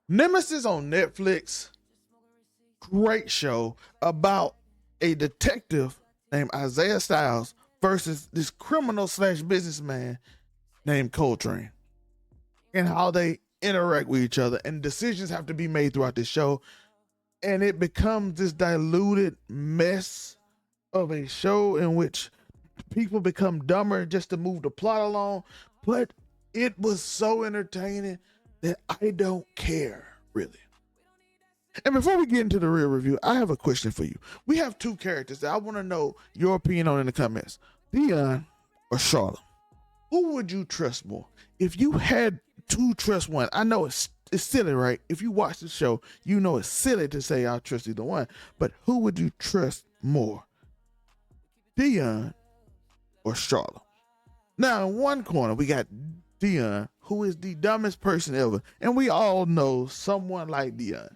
Nemesis on Netflix, great show about a detective named Isaiah Styles versus this criminal slash businessman named Coltrane, and how they interact with each other, and decisions have to be made throughout the show, and it becomes this diluted mess of a show in which people become dumber just to move the plot along. But it was so entertaining that I don't care, really. And before we get into the real review, I have a question for you. We have two characters that I want to know your opinion on in the comments: Dion or Charlotte. Who would you trust more? If you had to trust one, I know it's silly, right? If you watch the show, you know it's silly to say I trust either one. But who would you trust more? Dion or Charlotte? Now, in one corner, we got Dion, who is the dumbest person ever. And we all know someone like Dion.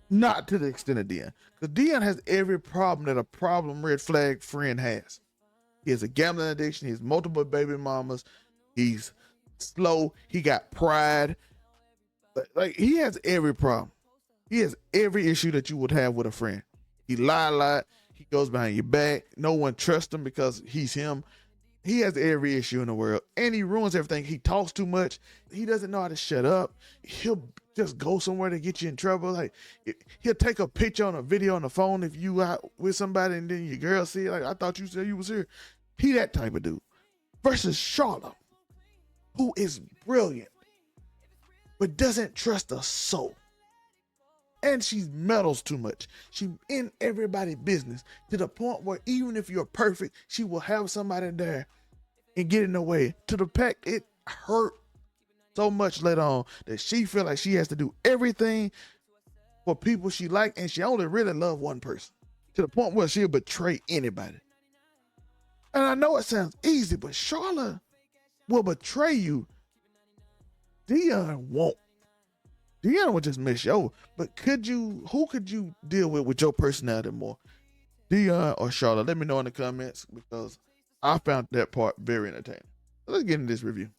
Not to the extent of Dion. Because Dion has every problem that a problem red flag friend has. He has a gambling addiction. He has multiple baby mamas. He's slow. He got pride. Like, he has every problem. He has every issue that you would have with a friend. He lie a lot. He goes behind your back. No one trusts him because he's him. He has every issue in the world, and he ruins everything. He talks too much. He doesn't know how to shut up. He'll just go somewhere to get you in trouble. Like, he'll take a picture on a video on the phone if you out with somebody and then your girl see it. Like, I thought you said you was here. He that type of dude. Versus Charlotte, who is brilliant, but doesn't trust a soul. And she meddles too much. She in everybody's business to the point where even if you're perfect, she will have somebody there and get in the way. To the fact it hurt so much later on that she feel like she has to do everything for people she like, and she only really love one person. To the point where she'll betray anybody. And I know it sounds easy, but Charlotte will betray you. Dion won't. Dion would just mess you over. But who could you deal with your personality more? Dion or Charlotte? Let me know in the comments, because I found that part very entertaining. So let's get into this review.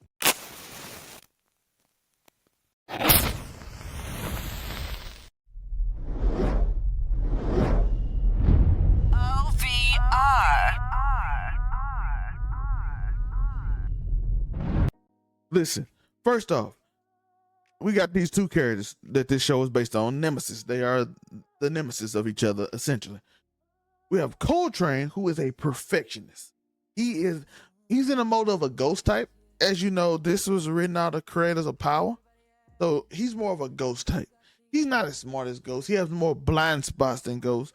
Listen, first off, we got these two characters that this show is based on, Nemesis. They are the nemesis of each other, essentially. We have Coltrane, who is a perfectionist. He's in a mode of a ghost type. As you know, this was written out of creators of power. So he's more of a ghost type. He's not as smart as Ghost. He has more blind spots than Ghost.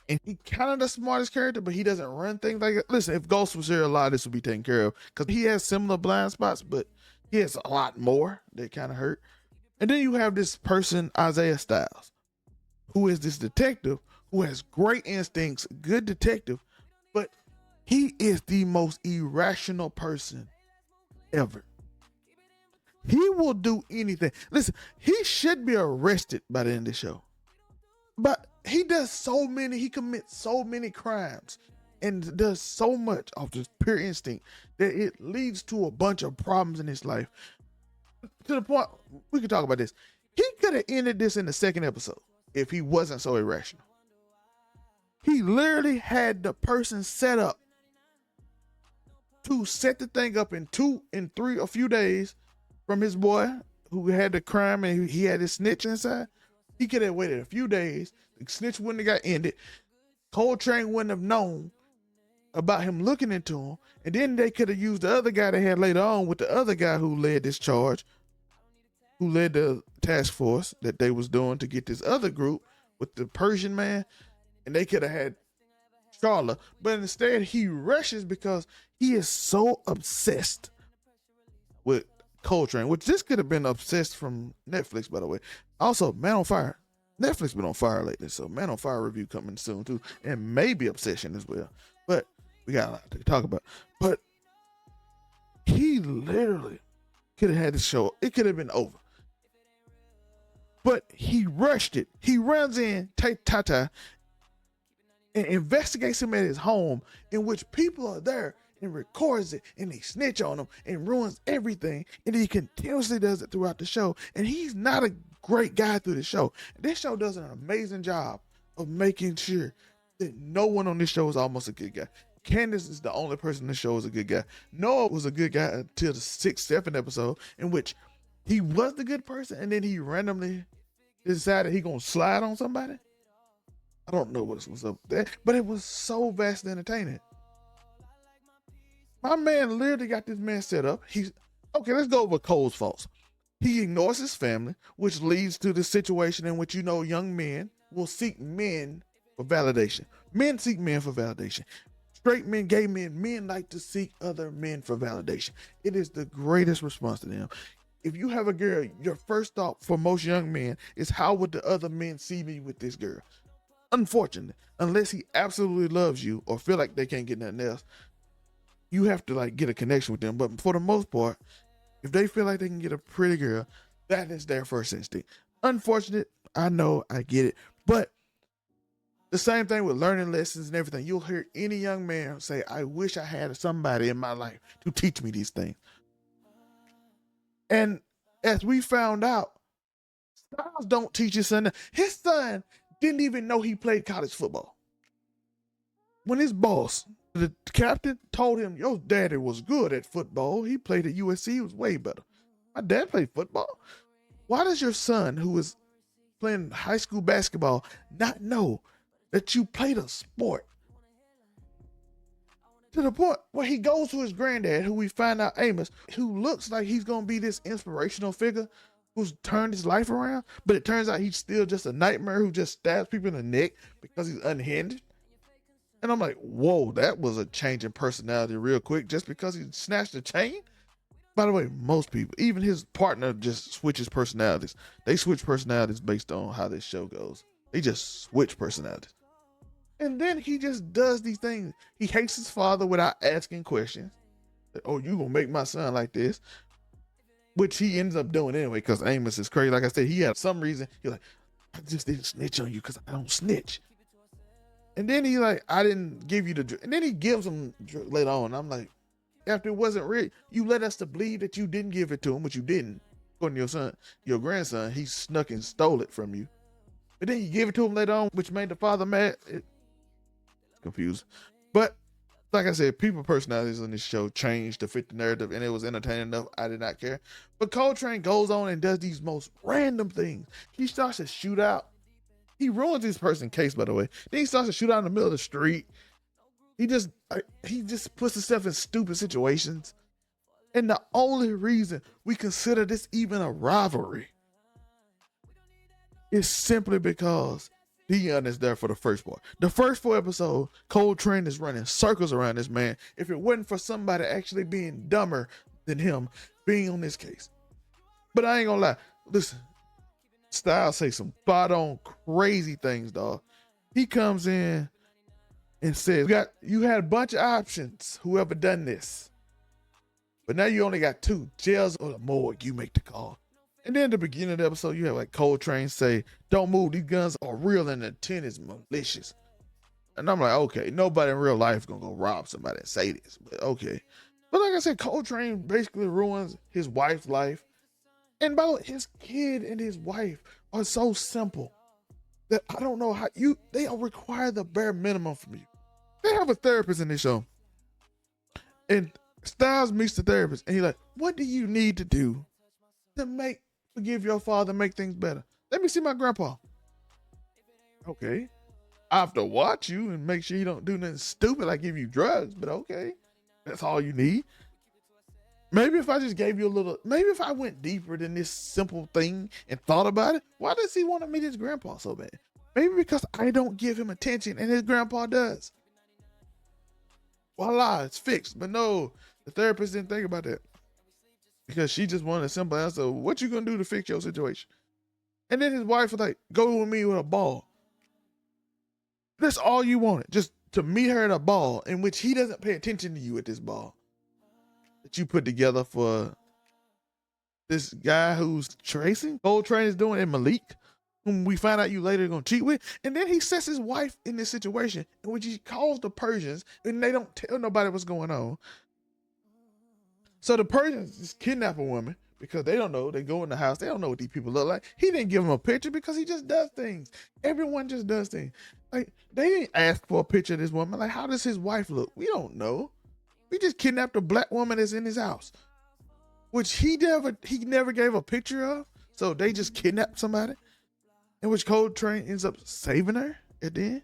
And he kind of the smartest character, but he doesn't run things like it. Listen, if Ghost was here, a lot of this would be taken care of, because he has similar blind spots, but he has a lot more that kind of hurt. And then you have this person, Isaiah Styles, who is this detective who has great instincts, good detective, but he is the most irrational person ever. He will do anything. Listen, he should be arrested by the end of the show. But he commits so many crimes and does so much of just pure instinct that it leads to a bunch of problems in his life. To the point, we can talk about this. He could have ended this in the second episode if he wasn't so irrational. He literally had the person set up to set the thing up in a few days from his boy who had the crime, and he had his snitch inside. He could have waited a few days. The snitch wouldn't have got ended. Coltrane wouldn't have known about him looking into him. And then they could have used the other guy they had later on with the other guy who led this charge, who led the task force that they was doing to get this other group with the Persian man. And they could have had Charlotte. But instead, he rushes because he is so obsessed with Coltrane, which this could have been obsessed from Netflix, by the way. Also, Man on Fire. Netflix been on fire lately, so Man on Fire review coming soon too, and maybe Obsession as well. But we got a lot to talk about. But he literally could have had the show. It could have been over. But he rushed it. He runs in, take Tata, and investigates him at his home, in which people are there. and records it, and they snitch on him and ruins everything. And he continuously does it throughout the show. And he's not a great guy through the show. This show does an amazing job of making sure that no one on this show is almost a good guy. Candace is the only person in the show is a good guy. Noah was a good guy until the 6th, 7th episode, in which he was the good person, and then he randomly decided he gonna slide on somebody. I don't know what was up there, but it was so vastly entertaining. My man literally got this man set up. Okay, let's go over Cole's faults. He ignores his family, which leads to the situation in which, young men will seek men for validation. Men seek men for validation. Straight men, gay men like to seek other men for validation. It is the greatest response to them. If you have a girl, your first thought for most young men is, how would the other men see me with this girl? Unfortunately, unless he absolutely loves you or feel like they can't get nothing else, you have to get a connection with them. But for the most part, if they feel like they can get a pretty girl, that is their first instinct. Unfortunate, I know, I get it. But the same thing with learning lessons and everything. You'll hear any young man say, I wish I had somebody in my life to teach me these things. And as we found out, Styles don't teach his son. His son didn't even know he played college football. When his boss, the captain, told him, your daddy was good at football. He played at USC. He was way better. My dad played football. Why does your son, who is playing high school basketball, not know that you played a sport? To the point where he goes to his granddad, who we find out Amos, who looks like he's going to be this inspirational figure who's turned his life around, but it turns out he's still just a nightmare who just stabs people in the neck because he's unhinged. And I'm like, whoa, that was a change in personality real quick just because he snatched a chain? By the way, most people, even his partner, just switches personalities. They switch personalities based on how this show goes. They just switch personalities. And then he just does these things. He hates his father without asking questions. Oh, you gonna make my son like this? Which he ends up doing anyway, because Amos is crazy. Like I said, he had some reason. He's like, I just didn't snitch on you because I don't snitch. And then he I didn't give you the. And then he gives him later on. I'm like, after it wasn't real, you led us to believe that you didn't give it to him, but you didn't. According to your son, your grandson, he snuck and stole it from you. But then you give it to him later on, which made the father mad. It's confused. But like I said, people personalities on this show changed to fit the narrative, and it was entertaining enough. I did not care. But Coltrane goes on and does these most random things. He starts to shoot out. He ruins this person's case, by the way. Then he starts to shoot out in the middle of the street. He just puts himself in stupid situations. And the only reason we consider this even a rivalry is simply because Dion is there for the first part. The first 4 episodes, Coltrane is running circles around this man. If it wasn't for somebody actually being dumber than him being on this case. But I ain't gonna lie. Listen, Styles say some spot-on crazy things, dog. He comes in and says, you had a bunch of options, whoever done this. But now you only got 2, jails or the morgue, you make the call. And then at the beginning of the episode, you have Coltrane say, don't move, these guns are real and the intent is malicious. And I'm like, okay, nobody in real life gonna go rob somebody and say this, but okay. But like I said, Coltrane basically ruins his wife's life. And by the way, his kid and his wife are so simple that I don't know how they require the bare minimum from you. They have a therapist in this show. And Styles meets the therapist and he's like, what do you need to do to forgive your father, make things better? Let me see my grandpa. Okay. I have to watch you and make sure you don't do nothing stupid like give you drugs, but okay. That's all you need. Maybe if I just gave you maybe if I went deeper than this simple thing and thought about it, why does he want to meet his grandpa so bad? Maybe because I don't give him attention and his grandpa does. Voila, it's fixed. But no, the therapist didn't think about that. Because she just wanted a simple answer. What you gonna do to fix your situation? And then his wife was like, go with me with a ball. That's all you wanted. Just to meet her at a ball in which he doesn't pay attention to you at this ball that you put together for this guy who's tracing. Coltrane is doing, and Malik. whom we find out you later gonna cheat with. And then he sets his wife in this situation in which he calls the Persians and they don't tell nobody what's going on. So the Persians just kidnap a woman because they don't know. They go in the house. They don't know what these people look like. He didn't give them a picture because he just does things. Everyone just does things. Like, they didn't ask for a picture of this woman. Like, how does his wife look? We don't know. We just kidnapped a black woman that's in his house, which he never gave a picture of. So they just kidnapped somebody, in which Coltrane ends up saving her at the end.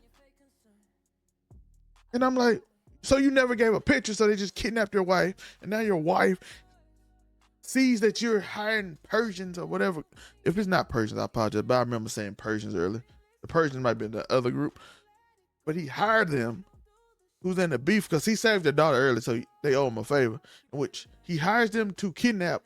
And I'm like, so you never gave a picture, so they just kidnapped your wife, and now your wife sees that you're hiring Persians or whatever. If it's not Persians, I apologize, but I remember saying Persians earlier. The Persians might be in the other group, but he hired them, who's in the beef, because he saved their daughter early, so they owe him a favor, in which he hires them to kidnap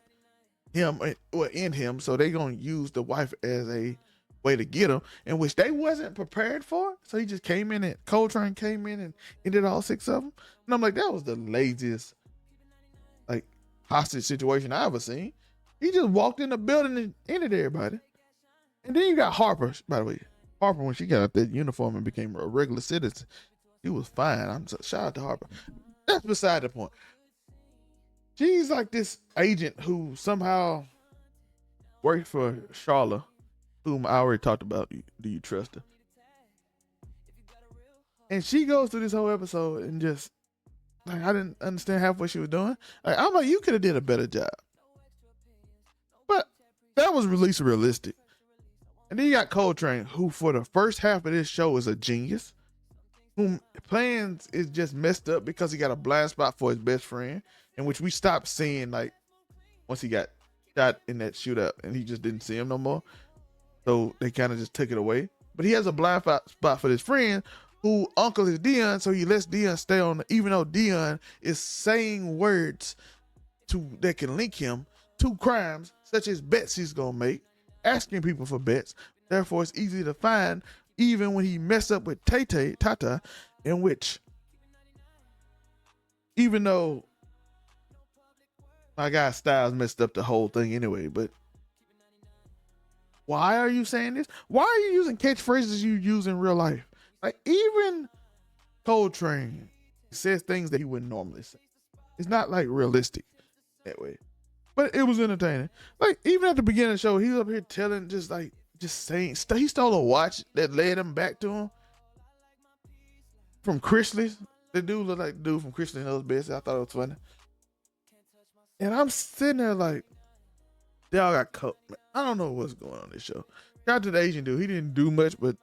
him or end him, so they gonna use the wife as a way to get him, in which they wasn't prepared for. So he just came in, and Coltrane came in and ended all 6 of them. And I'm like, that was the laziest like hostage situation I ever seen. He just walked in the building and ended everybody. And then you got Harper, by the way. Harper, when she got out that uniform and became a regular citizen, she was fine. Shout out to Harper. That's beside the point. She's like this agent who somehow worked for Charlotte, whom I already talked about. Do you trust her? And she goes through this whole episode and just, like, I didn't understand half what she was doing. Like, I'm like, you could have did a better job. But that was at least realistic. And then you got Coltrane, who for the first half of this show is a genius, whom plans is just messed up because he got a blind spot for his best friend, in which we stopped seeing, like, once he got shot in that shootout, and he just didn't see him no more. So they kind of just took it away. But he has a blind spot for his friend, who uncle is Dion, so he lets Dion stay on, even though Dion is saying words that can link him to crimes, such as bets he's gonna make, asking people for bets. Therefore, it's easy to find, even when he messed up with Tata, in which, even though my guy Styles messed up the whole thing anyway, but why are you saying this? Why are you using catchphrases you use in real life? Like, even Coltrane says things that he wouldn't normally say. It's not like realistic that way. But it was entertaining. Like, even at the beginning of the show, he was up here telling, just saying, he stole a watch that led him back to him from Chrisley. The dude looked like the dude from Chrisley Knows Best. I thought it was funny. And I'm sitting there like, they all got cut. I don't know what's going on in this show. Shout out to the Asian dude. He didn't do much but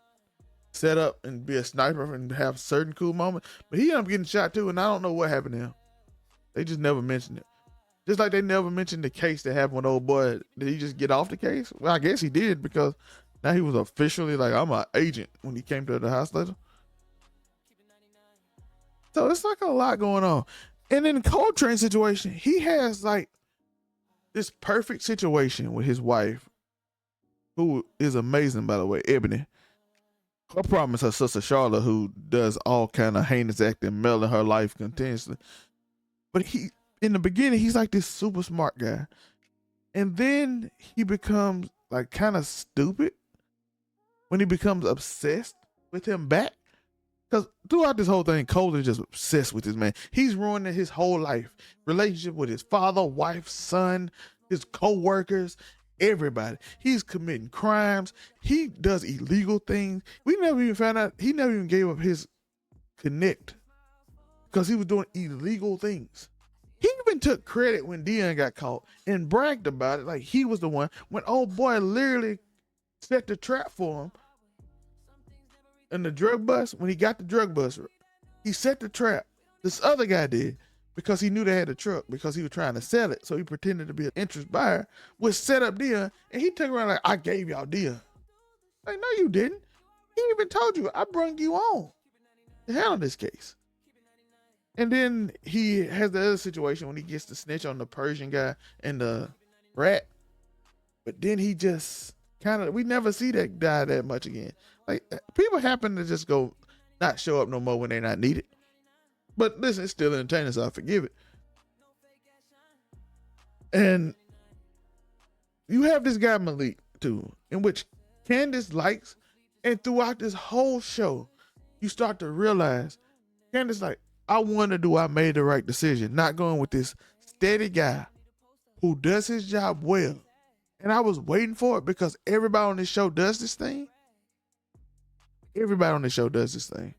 set up and be a sniper and have certain cool moments. But he ended up getting shot too, and I don't know what happened to him. They just never mentioned it. Just like they never mentioned the case that happened with old boy. Did he just get off the case? Well, I guess he did, because now he was officially like, I'm an agent when he came to the hospital. So it's like a lot going on. And in the Coltrane situation, he has like this perfect situation with his wife, who is amazing, by the way, Ebony. Her problem is her sister Charlotte, who does all kind of heinous acting, meddling her life continuously. But in the beginning, he's like this super smart guy. And then he becomes like kind of stupid when he becomes obsessed with him back. Because throughout this whole thing, Cole is just obsessed with this man. He's ruining his whole life. Relationship with his father, wife, son, his co-workers, everybody. He's committing crimes. He does illegal things. We never even found out. He never even gave up his connect because he was doing illegal things. He even took credit when Dion got caught and bragged about it like he was the one, when old boy literally set the trap for him. And the drug bust, when he got the drug bust, he set the trap. This other guy did, because he knew they had a truck, because he was trying to sell it. So he pretended to be an interest buyer, which set up Dion, and he turned around like, I gave y'all Dion. Like, no, you didn't. He even told you, I brung you on to handle this case. And then he has the other situation when he gets to snitch on the Persian guy and the rat. But then he just we never see that guy that much again. Like, people happen to just go not show up no more when they're not needed. But listen, it's still entertaining, so I forgive it. And you have this guy Malik too, in which Candace likes, and throughout this whole show, you start to realize Candace like, I wonder do I made the right decision, not going with this steady guy who does his job well. And I was waiting for it because everybody on this show does this thing. Everybody on this show does this thing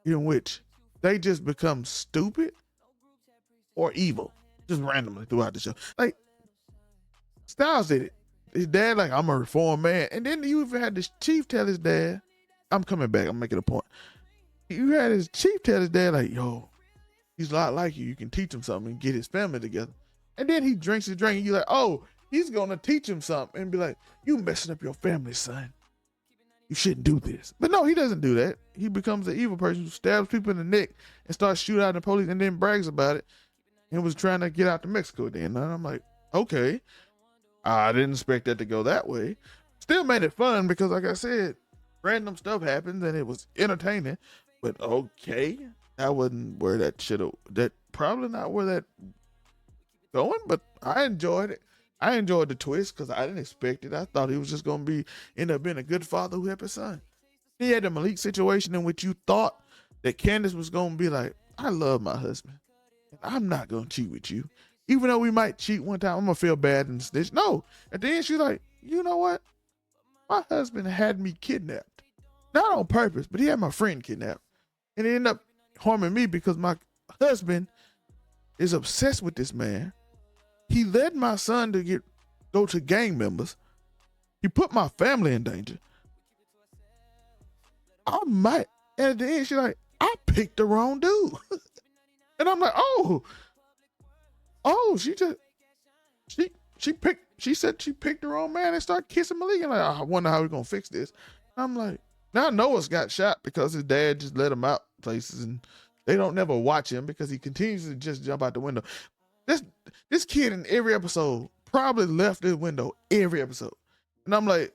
in which they just become stupid or evil just randomly throughout the show. Like, Styles did it. His dad, like, I'm a reformed man. And then you even had this chief tell his dad, I'm coming back, I'm making a point. You had his chief tell his dad, like, yo, he's a lot like you. You can teach him something and get his family together. And then he drinks his drink and you're like, oh, he's going to teach him something and be like, you messing up your family, son. You shouldn't do this. But no, he doesn't do that. He becomes an evil person who stabs people in the neck and starts shooting out the police and then brags about it and was trying to get out to Mexico then. And I'm like, okay. I didn't expect that to go that way. Still made it fun because, like I said, random stuff happens and it was entertaining. But okay, that wasn't where that should have, that probably not where that going, but I enjoyed it. I enjoyed the twist because I didn't expect it. I thought he was just going to end up being a good father who helped his son. He had the Malik situation in which you thought that Candace was going to be like, I love my husband. I'm not going to cheat with you. Even though we might cheat one time, I'm going to feel bad and snitch. No. At the end, she's like, you know what? My husband had me kidnapped. Not on purpose, but he had my friend kidnapped. And it ended up harming me because my husband is obsessed with this man. He led my son to go to gang members. He put my family in danger. And at the end, she's like, I picked the wrong dude. And I'm like, oh, she said she picked the wrong man and started kissing Malik. And like, I wonder how we're going to fix this. And I'm like, now Noah's got shot because his dad just let him out places and they don't never watch him because he continues to just jump out the window. This kid in every episode probably left his window every episode. And I'm like,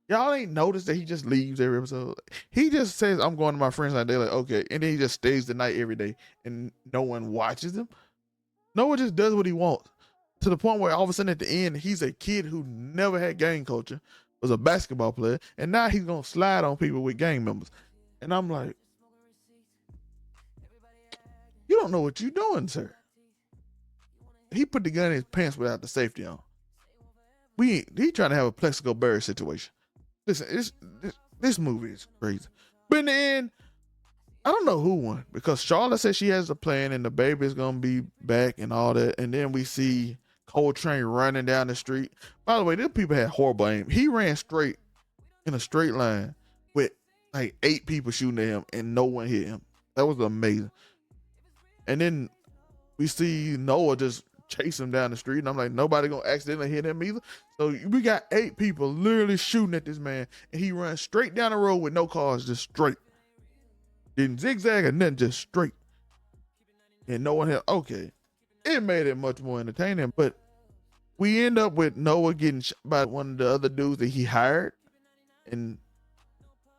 y'all ain't noticed that he just leaves every episode. He just says, I'm going to my friends' night. They're like, okay. And then he just stays the night every day and no one watches him. Noah just does what he wants to the point where all of a sudden at the end, he's a kid who never had gang culture, was a basketball player, and now he's going to slide on people with gang members. And I'm like, you don't know what you're doing, sir. He put the gun in his pants without the safety on. He trying to have a Plexico Burr situation. Listen, this movie is crazy. But in the end, I don't know who won because Charlotte said she has a plan and the baby is going to be back and all that. And then we see Coltrane running down the street. By the way, these people had horrible aim. He ran straight in a straight line with like 8 people shooting at him and no one hit him. That was amazing. And then we see Noah just chase him down the street, and I'm like, nobody gonna accidentally hit him either. So we got 8 people literally shooting at this man, and he runs straight down the road with no cars, just straight. Didn't zigzag or nothing, just straight. And no one had, okay. It made it much more entertaining, but we end up with Noah getting shot by one of the other dudes that he hired. And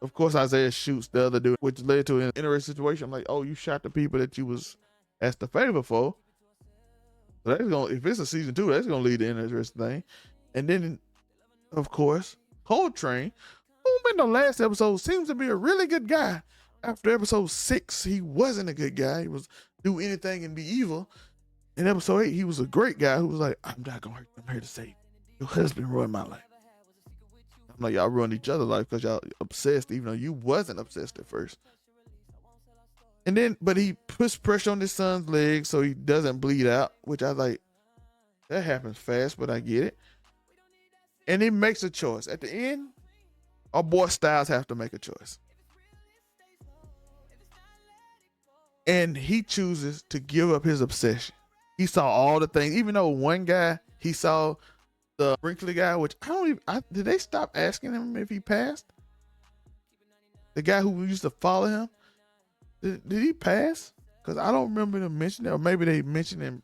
of course, Isaiah shoots the other dude, which led to an interesting situation. I'm like, oh, you shot the people that you was asked a favor for. So that's gonna, if it's a season 2, that's gonna lead to an interesting thing. And then, of course, Coltrane, who in the last episode seems to be a really good guy. After episode 6, he wasn't a good guy. He was do anything and be evil. In episode 8, he was a great guy who was like, I'm not gonna hurt you. I'm here to save you. Your husband ruined my life. I'm like, y'all ruined each other's life because y'all obsessed, even though you wasn't obsessed at first. And then, but he puts pressure on his son's leg so he doesn't bleed out, which I like, that happens fast, but I get it. And he makes a choice. At the end, our boy Styles have to make a choice. And he chooses to give up his obsession. He saw all the things, even though one guy, he saw the Brinkley guy, which did they stop asking him if he passed? The guy who used to follow him? Did he pass? Because I don't remember them mentioning it, or maybe they mentioned him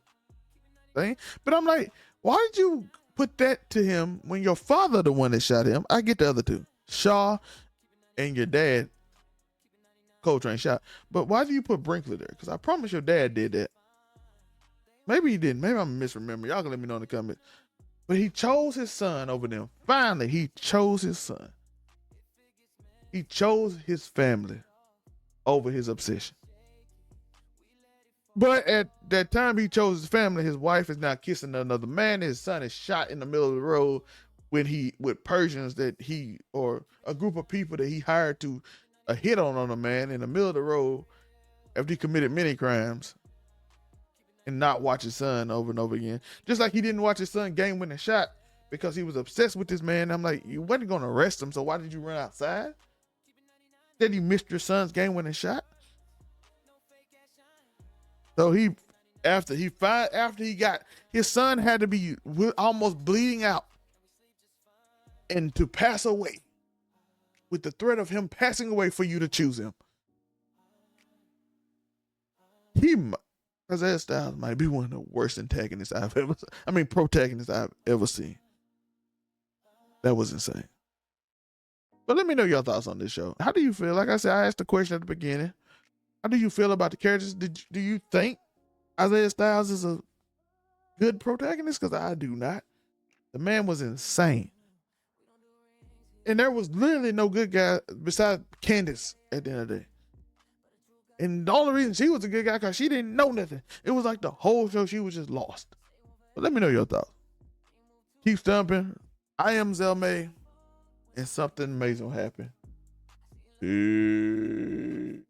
thing. But I'm like, why did you put that to him when your father the one that shot him? I get the other two. Shaw and your dad, Coltrane shot. But why do you put Brinkley there? Because I promise your dad did that. Maybe he didn't. Maybe I'm misremembering. Y'all can let me know in the comments. But he chose his son over them. Finally, he chose his son. He chose his family over his obsession. But at that time he chose his family, his wife is now kissing another man. His son is shot in the middle of the road with Persians that he, or a group of people that he hired to hit on a man in the middle of the road after he committed many crimes, and not watch his son over and over again. Just like he didn't watch his son game-winning shot because he was obsessed with this man. I'm like, you wasn't going to arrest him, so why did you run outside? Did he missed your son's game-winning shot? So after he got, his son had to be almost bleeding out and to pass away, with the threat of him passing away for you to choose him. Isaiah Styles might be one of the worst protagonists I've ever seen. That was insane. But let me know your thoughts on this show. How do you feel? Like I said, I asked the question at the beginning. How do you feel about the characters? Do you think Isaiah Styles is a good protagonist? Because I do not. The man was insane. And there was literally no good guy besides Candace at the end of the day. And the only reason she was a good guy because she didn't know nothing. It was like the whole show she was just lost. But let me know your thoughts. Keep stumping. I am Zelmae, and something amazing will happen. Peace.